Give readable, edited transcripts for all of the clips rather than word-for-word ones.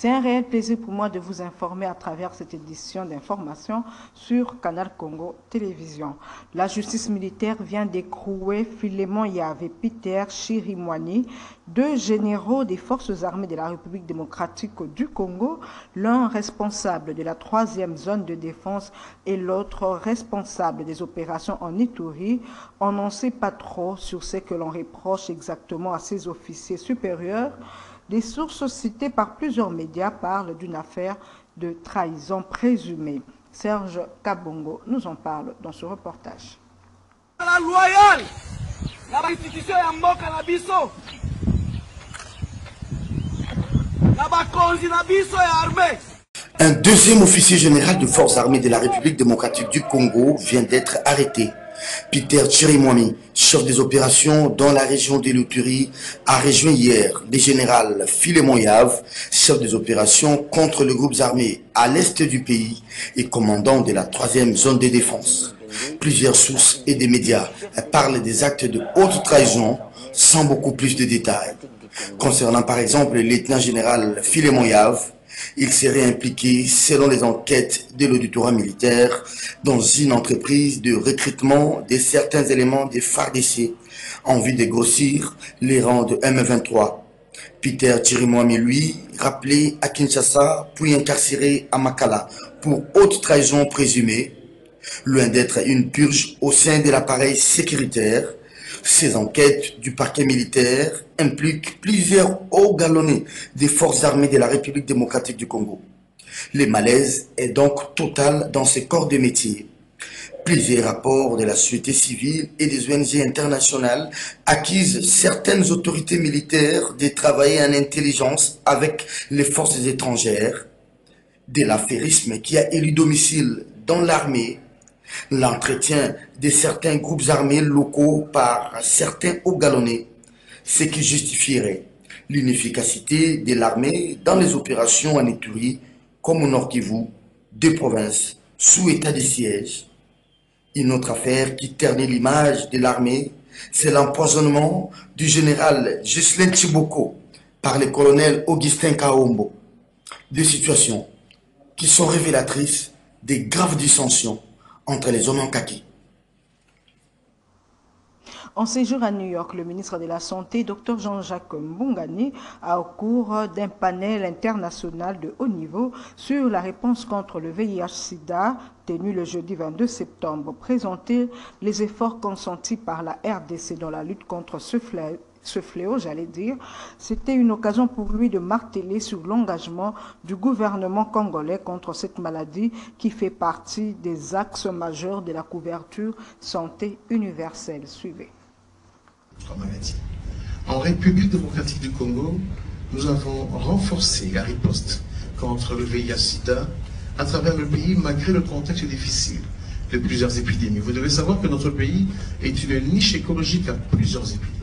C'est un réel plaisir pour moi de vous informer à travers cette édition d'information sur Canal Congo Télévision. La justice militaire vient d'écrouer Philémon Yave et Peter Chirimwani, deux généraux des forces armées de la République démocratique du Congo, l'un responsable de la 3e zone de défense et l'autre responsable des opérations en Ituri. On n'en sait pas trop sur ce que l'on reproche exactement à ces officiers supérieurs. Des sources citées par plusieurs médias parlent d'une affaire de trahison présumée. Serge Kabongo nous en parle dans ce reportage. La loyale, la institution ya mboka na biso, la bakonzi na biso ya armée. Un deuxième officier général de forces armées de la République démocratique du Congo vient d'être arrêté. Peter Chirimwani, chef des opérations dans la région de l'Ituri, a rejoint hier le général Philémon Yave, chef des opérations contre les groupes armés à l'est du pays et commandant de la 3e zone de défense. Plusieurs sources et des médias parlent des actes de haute trahison sans beaucoup plus de détails. Concernant par exemple le lieutenant-général Philémon Yave, il serait impliqué, selon les enquêtes de l'auditorat militaire, dans une entreprise de recrutement de certains éléments des FARDC en vue de grossir les rangs de M23. Peter Chirimwani, lui, rappelé à Kinshasa, puis incarcéré à Makala pour haute trahison présumée. Loin d'être une purge au sein de l'appareil sécuritaire, ces enquêtes du parquet militaire impliquent plusieurs hauts galonnés des forces armées de la République démocratique du Congo. Le malaise est donc total dans ces corps de métier. Plusieurs rapports de la société civile et des ONG internationales accusent certaines autorités militaires de travailler en intelligence avec les forces étrangères, de l'affairisme qui a élu domicile dans l'armée, l'entretien de certains groupes armés locaux par certains hauts galonnés, ce qui justifierait l'inefficacité de l'armée dans les opérations en Ituri comme au Nord Kivu, deux provinces sous état de siège. Une autre affaire qui ternit l'image de l'armée, c'est l'empoisonnement du général Ghislain Tshiboko par le colonel Augustin Kaombo. Deux situations qui sont révélatrices des graves dissensions entre les hommes en kaki. En séjour à New York, le ministre de la Santé, Dr Jean-Jacques Mbungani, a au cours d'un panel international de haut niveau sur la réponse contre le VIH-Sida, tenu le jeudi 22 septembre, présenté les efforts consentis par la RDC dans la lutte contre ce fléau, j'allais dire. C'était une occasion pour lui de marteler sur l'engagement du gouvernement congolais contre cette maladie qui fait partie des axes majeurs de la couverture santé universelle. Suivez. En République démocratique du Congo, nous avons renforcé la riposte contre le VIH-Sida à travers le pays malgré le contexte difficile de plusieurs épidémies. Vous devez savoir que notre pays est une niche écologique à plusieurs épidémies.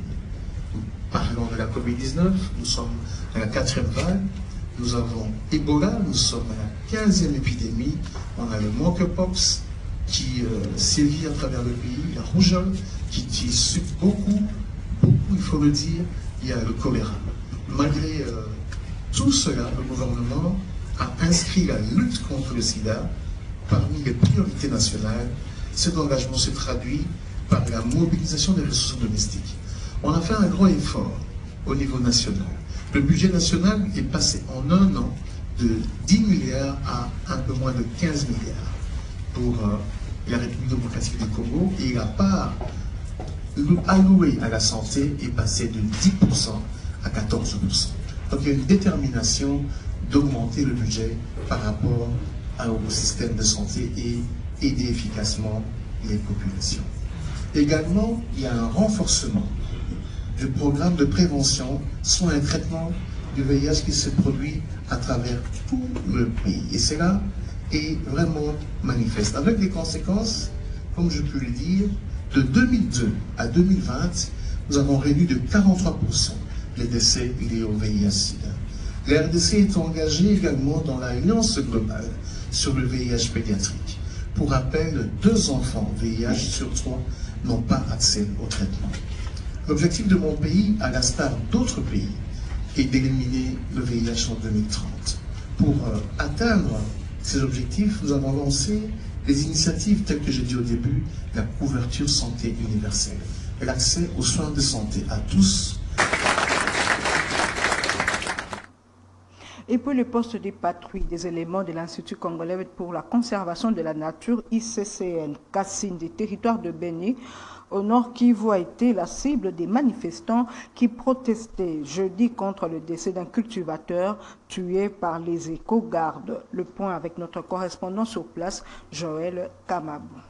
Parlons de la Covid-19, nous sommes à la 4e vague, nous avons Ebola, nous sommes à la 15e épidémie, on a le monkeypox qui sévit à travers le pays, la rougeole qui tue beaucoup, il faut le dire, il y a le choléra. Malgré tout cela, le gouvernement a inscrit la lutte contre le sida parmi les priorités nationales. Cet engagement se traduit par la mobilisation des ressources domestiques. On a fait un grand effort au niveau national. Le budget national est passé en un an de 10 milliards à un peu moins de 15 milliards pour la République démocratique du Congo, et la part allouée à la santé est passée de 10% à 14%. Donc il y a une détermination d'augmenter le budget par rapport au système de santé et aider efficacement les populations. Également, il y a un renforcement du programme de prévention, soins et traitement du VIH qui se produit à travers tout le pays. Et cela est vraiment manifeste, avec des conséquences, comme je peux le dire, de 2002 à 2020, nous avons réduit de 43% les décès liés au VIH-Sida. La RDC est engagée également dans l'Alliance globale sur le VIH pédiatrique. Pour rappel, 2 enfants VIH sur 3 n'ont pas accès au traitement. L'objectif de mon pays, à l'instar d'autres pays, est d'éliminer le VIH en 2030. Pour atteindre ces objectifs, nous avons lancé des initiatives telles que j'ai dit au début, la couverture santé universelle et l'accès aux soins de santé à tous. Et puis le poste de patrouille des éléments de l'Institut congolais pour la conservation de la nature, ICCN, Kassine, des territoires de Béni, au Nord Kivu, a été la cible des manifestants qui protestaient jeudi contre le décès d'un cultivateur tué par les éco-gardes. Le point avec notre correspondant sur place, Joël Kamabou.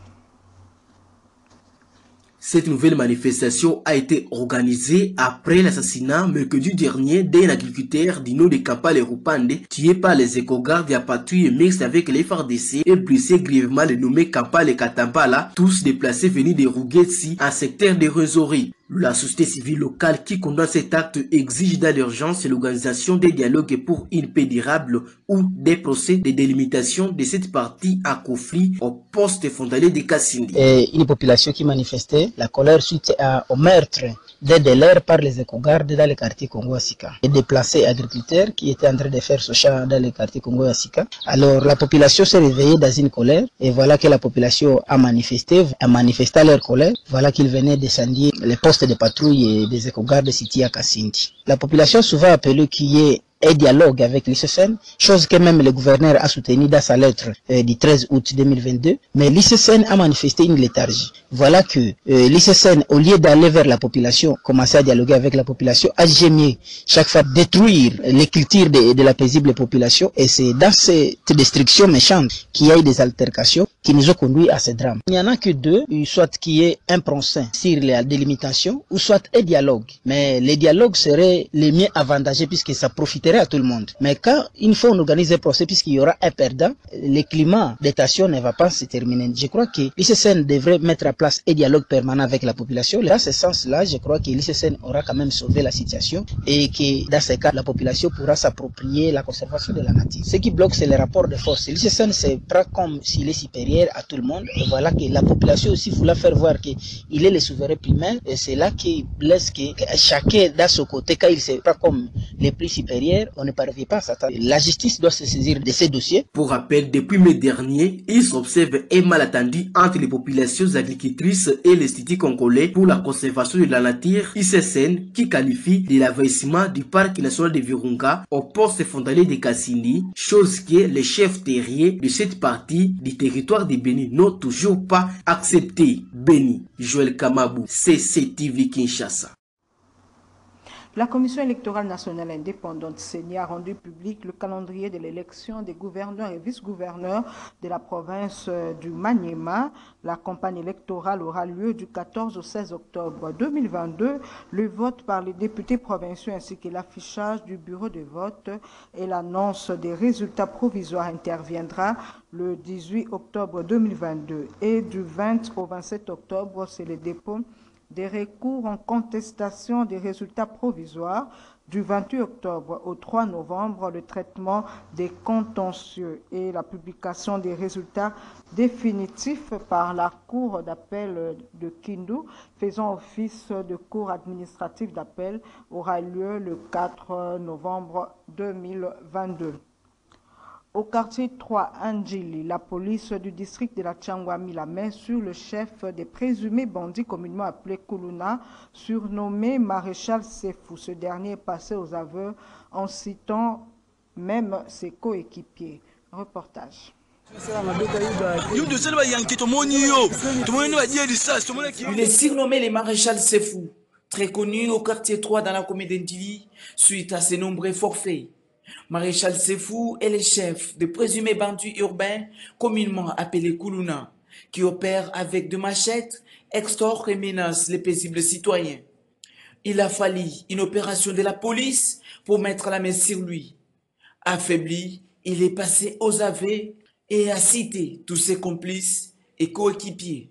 Cette nouvelle manifestation a été organisée après l'assassinat mercredi dernier d'un agriculteur du nom de Kampala Rupande, tué par les éco-gardes à patrouille mixte avec les FARDC et blessé grièvement le nommé Kampala Katambala, tous déplacés venus de Rugetsi, un secteur de Rwenzori. La société civile locale qui condamne cet acte exige dans l'urgence l'organisation des dialogues pour une paix durable ou des procès de délimitation de cette partie à conflit au poste frontalier de Kassindi. Une population qui manifestait la colère suite au meurtre des délais par les éco-gardes dans le quartier Congo-Asika. Et déplacés agriculteurs qui étaient en train de faire ce champ dans le quartier Congo-Asika. Alors la population s'est réveillée dans une colère et voilà que la population a manifesté leur colère. Voilà qu'ils venaient descendre les postes de patrouille et des éco-gardes situés à Kassindi. La population a souvent appelé qu'il y ait un dialogue avec l'ICCN, chose que même le gouverneur a soutenu dans sa lettre du 13 août 2022, mais l'ICCN a manifesté une léthargie. Voilà que l'ICCN, au lieu d'aller vers la population, commencer à dialoguer avec la population, a gémi chaque fois détruire les cultures de la paisible population, et c'est dans cette destruction méchante qu'il y a eu des altercations qui nous ont conduit à ce drame. Il n'y en a que deux, soit qu'il y ait un procès sur la délimitation, ou soit un dialogue. Mais les dialogues seraient les mieux avantageux puisque ça profiterait à tout le monde. Mais quand une fois on organise un procès, puisqu'il y aura un perdant, le climat de tension ne va pas se terminer. Je crois que l'ICCN devrait mettre en place un dialogue permanent avec la population. Dans ce sens-là, je crois que l'ICCN aura quand même sauvé la situation et que dans ce cas, la population pourra s'approprier la conservation de la nature. Ce qui bloque, c'est le rapport de force. L'ICCN se prend comme s'il est supérieur à tout le monde. Et voilà que la population aussi voulait faire voir qu'il est le souverain primaire. Et c'est là qu'il laisse que chacun dans son côté, quand il se prend comme le plus supérieur, on ne parvient pas à s'attendre. La justice doit se saisir de ces dossiers. Pour rappel, depuis mai dernier, il s'observe un malentendu entre les populations agricultrices et l'Institut congolais pour la conservation de la nature, ICCN, qui qualifie de l'envahissement du parc national de Virunga au poste frontalier de Kassindi, chose que les chefs terriers de cette partie du territoire de Béni n'ont toujours pas accepté. Béni, Joël Kamabou, CCTV Kinshasa. La Commission électorale nationale indépendante CENI a rendu public le calendrier de l'élection des gouverneurs et vice-gouverneurs de la province du Maniema. La campagne électorale aura lieu du 14 au 16 octobre 2022. Le vote par les députés provinciaux ainsi que l'affichage du bureau de vote et l'annonce des résultats provisoires interviendra le 18 octobre 2022. Et du 20 au 27 octobre, c'est le dépôt des recours en contestation des résultats provisoires. Du 28 octobre au 3 novembre, le traitement des contentieux et la publication des résultats définitifs par la Cour d'appel de Kindu, faisant office de cour administrative d'appel, aura lieu le 4 novembre 2022. Au quartier 3 Anjili, la police du district de la Tchangou a mis la main sur le chef des présumés bandits communément appelé Kuluna, surnommé Maréchal Sefou. Ce dernier est passé aux aveux en citant même ses coéquipiers. Reportage. Il est surnommé le Maréchal Sefou, très connu au quartier 3 dans la commune d'Indili, suite à ses nombreux forfaits. Maréchal Sefou est le chef de présumés bandits urbains communément appelés Kuluna, qui opère avec des machettes, extorque et menace les paisibles citoyens. Il a fallu une opération de la police pour mettre la main sur lui. Affaibli, il est passé aux aveux et a cité tous ses complices et coéquipiers.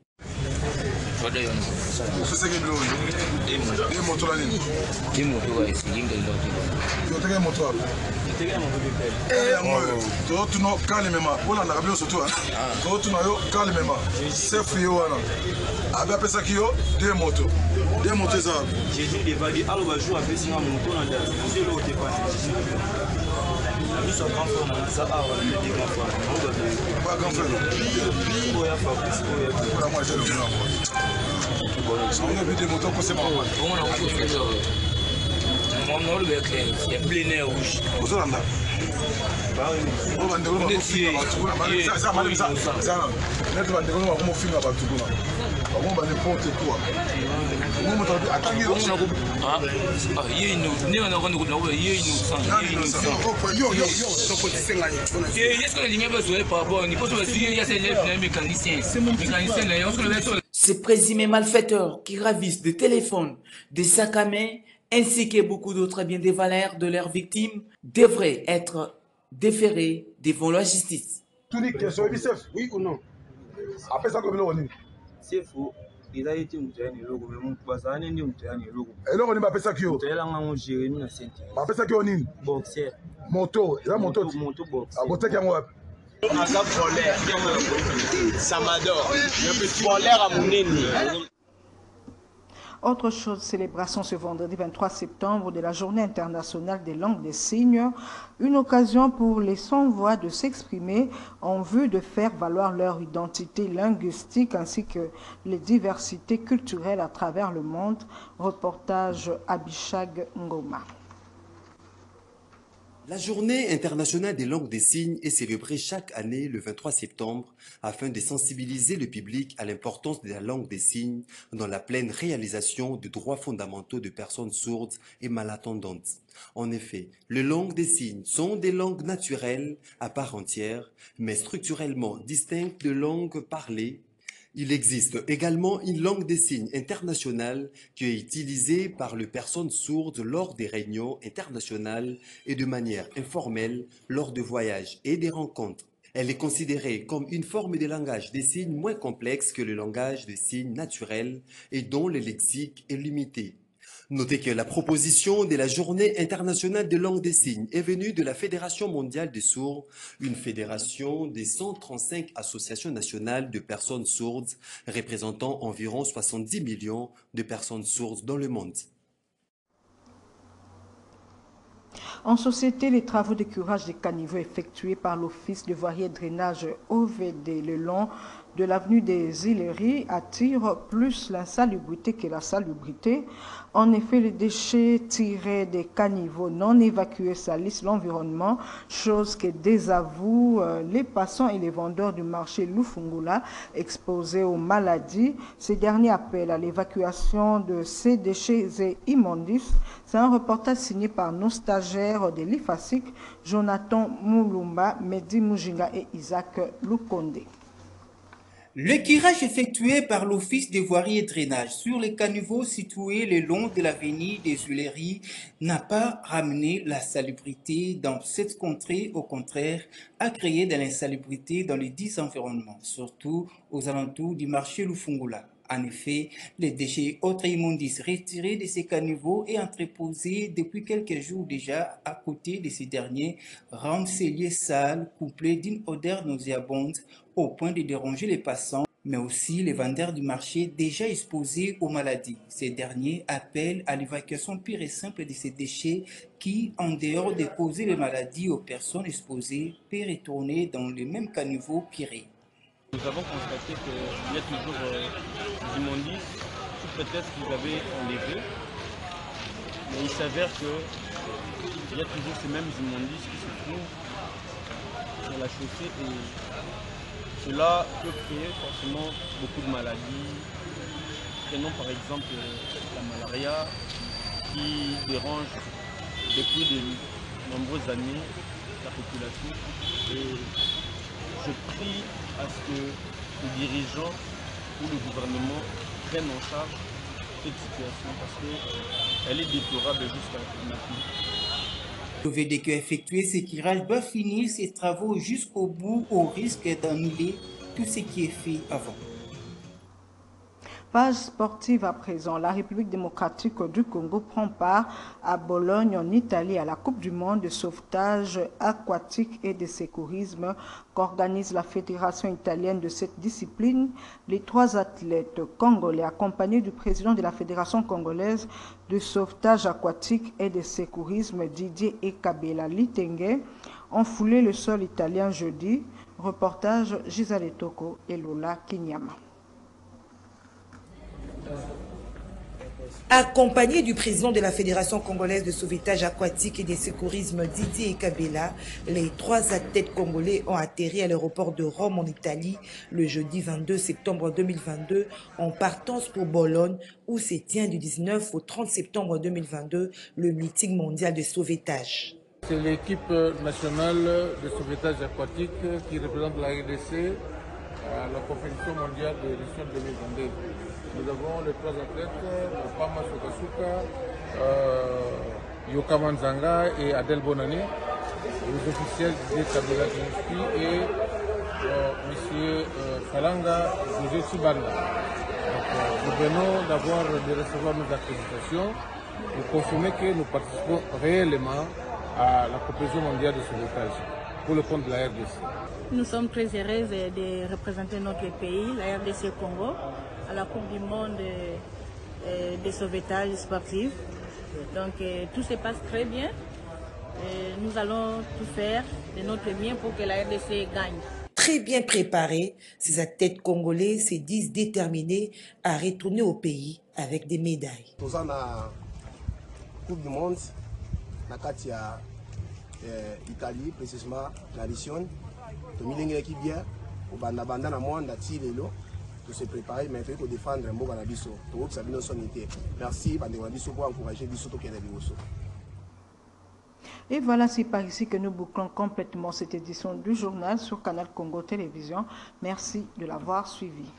Ces présumés malfaiteurs qui ravissent des téléphones, des sacs à main, ainsi que beaucoup d'autres biens de valeur de leurs victimes, devraient être déférés devant la justice. Oui ou non? Après ça, comme l'on dit. C'est faux. Il a été mutué ni logo, mais mon cousin n'est mutué ni logo. Et là, on est ça qui est. Tu es là, on gère une scène. Après ça, qui on est. Boxer. Moto. Il a moto. Moto box. À côté, qui a moi. Ça m'adore. Pour l'air à mon ennemi. Autre chose, célébration ce vendredi 23 septembre de la Journée internationale des langues des signes, une occasion pour les sans-voix de s'exprimer en vue de faire valoir leur identité linguistique ainsi que les diversités culturelles à travers le monde. Reportage Abishag Ngoma. La Journée internationale des langues des signes est célébrée chaque année le 23 septembre afin de sensibiliser le public à l'importance de la langue des signes dans la pleine réalisation des droits fondamentaux de personnes sourdes et malentendantes. En effet, les langues des signes sont des langues naturelles à part entière, mais structurellement distinctes de langues parlées. Il existe également une langue des signes internationale qui est utilisée par les personnes sourdes lors des réunions internationales et de manière informelle lors de voyages et des rencontres. Elle est considérée comme une forme de langage des signes moins complexe que le langage des signes naturel et dont le lexique est limité. Notez que la proposition de la Journée internationale des langues des signes est venue de la Fédération mondiale des sourds, une fédération des 135 associations nationales de personnes sourdes, représentant environ 70 millions de personnes sourdes dans le monde. En société, les travaux de curage des caniveaux effectués par l'Office de voirie et drainage OVD le long de l'avenue des Îleries attirent plus l'insalubrité que la salubrité. En effet, les déchets tirés des caniveaux non évacués salissent l'environnement, chose que désavouent les passants et les vendeurs du marché Lufungula exposés aux maladies. Ces derniers appellent à l'évacuation de ces déchets et immondices. C'est un reportage signé par nos stagiaires de l'IFASIC, Jonathan Moulumba, Mehdi Mujinga et Isaac Lukonde. Le curage effectué par l'Office de voirie et drainage sur les caniveaux situés le long de l'avenue des Huileries n'a pas ramené la salubrité dans cette contrée, au contraire, a créé de l'insalubrité dans les 10 environnements, surtout aux alentours du marché Lufungula. En effet, les déchets autres immondices retirés de ces caniveaux et entreposés depuis quelques jours déjà à côté de ces derniers rendent ces lieux sales, couplés d'une odeur nauséabonde au point de déranger les passants, mais aussi les vendeurs du marché déjà exposés aux maladies. Ces derniers appellent à l'évacuation pure et simple de ces déchets qui, en dehors de causer les maladies aux personnes exposées, peuvent retourner dans les mêmes caniveaux pirés. Nous avons constaté qu'il y a toujours des immondices, sous prétexte qu'ils avaient enlevé, mais il s'avère qu'il y a toujours ces mêmes immondices qui se trouvent sur la chaussée et cela peut créer forcément beaucoup de maladies. Prenons par exemple la malaria qui dérange depuis de nombreuses années la population. Et je prie à ce que les dirigeants ou le gouvernement prennent en charge cette situation parce qu'elle est déplorable jusqu'à maintenant. L'OVD qui a effectué ces tirages doit finir ses travaux jusqu'au bout au risque d'annuler tout ce qui est fait avant. Page sportive à présent. La République démocratique du Congo prend part à Bologne en Italie à la Coupe du monde de sauvetage aquatique et de secourisme qu'organise la Fédération italienne de cette discipline. Les 3 athlètes congolais accompagnés du président de la Fédération congolaise de sauvetage aquatique et de secourisme Didier Ekabela Litenge ont foulé le sol italien jeudi. Reportage Gisèle Toko et Lola Kinyama. Accompagné du président de la Fédération congolaise de sauvetage aquatique et de secourisme Didier Kabela, les 3 athlètes congolais ont atterri à l'aéroport de Rome en Italie le jeudi 22 septembre 2022 en partance pour Bologne où se tient du 19 au 30 septembre 2022 le meeting mondial de sauvetage. C'est l'équipe nationale de sauvetage aquatique qui représente la RDC à la compétition mondiale de l'édition 2022. Nous avons les 3 athlètes, Pama Sokasuka, Yoka Manzanga et Adel Bonani, les officiels Didier Kabela et M. Falanga José Sibanda. Nous venons de recevoir nos accréditations pour confirmer que nous participons réellement à la compétition mondiale de sauvetage pour le compte de la RDC. Nous sommes très heureux de représenter notre pays, la RDC Congo, à la Coupe du monde de sauvetage sportif. Donc tout se passe très bien. Nous allons tout faire de notre mieux pour que la RDC gagne. Très bien préparés, ces athlètes congolais se disent déterminés à retourner au pays avec des médailles. Nous sommes à la Coupe du monde, na kati ya Italie, précisément la Mission. Tomilenge qui bien, au banda na mwanda ti lelo, to se préparer mais il faut défendre mboka na biso. To sabino sonité. Merci bande na biso pour encourager biso to kena biso. Et voilà, c'est par ici que nous bouclons complètement cette édition du journal sur Canal Congo Télévision. Merci de l'avoir suivi.